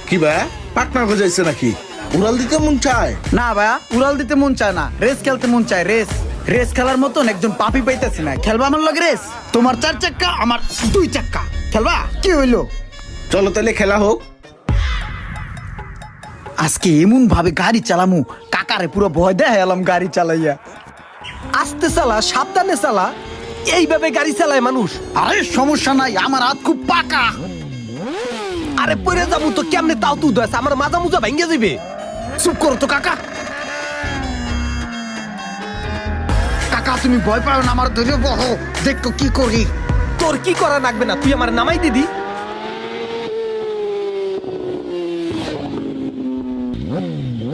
কি ভাই পার্টনার খোঁজাইছে নাকি? উড়াল দিতে মন চায়? না ভাইয়া, উড়াল দিতে মন চায় না, রেস খেলতে মন চায়। রেস রেস খেলার মতন একজন পাপি পাইতেছি না। খেলবা আমার লগে রেস? তোমার 4 চাক্কা, আমার 2 চাক্কা। খেলবা? কি হইলো? চলো তাহলে খেলা হোক। আজকে এমন ভাবে গাড়ি চালামু, কাকারে পুরো ভয় দেখালাম গাড়ি চালাইয়া। আস্তে চালা, সাবধানে চালা। এইভাবে গাড়ি চালায় মানুষ। আরে সমস্যা নাই, আমার হাত খুব পাকা। আরে পরে যাবো তো কেমনে তাও তুই দোষ, আমার মাজা মুজা ভেঙে যাবে। চুপ করো তো কাকা। কাকা তুমি ভয় পাও না, আমার ধরে বহ, দেখো কি করি। তোর কি করা লাগবে না, তুই আমার নামাই দিদি।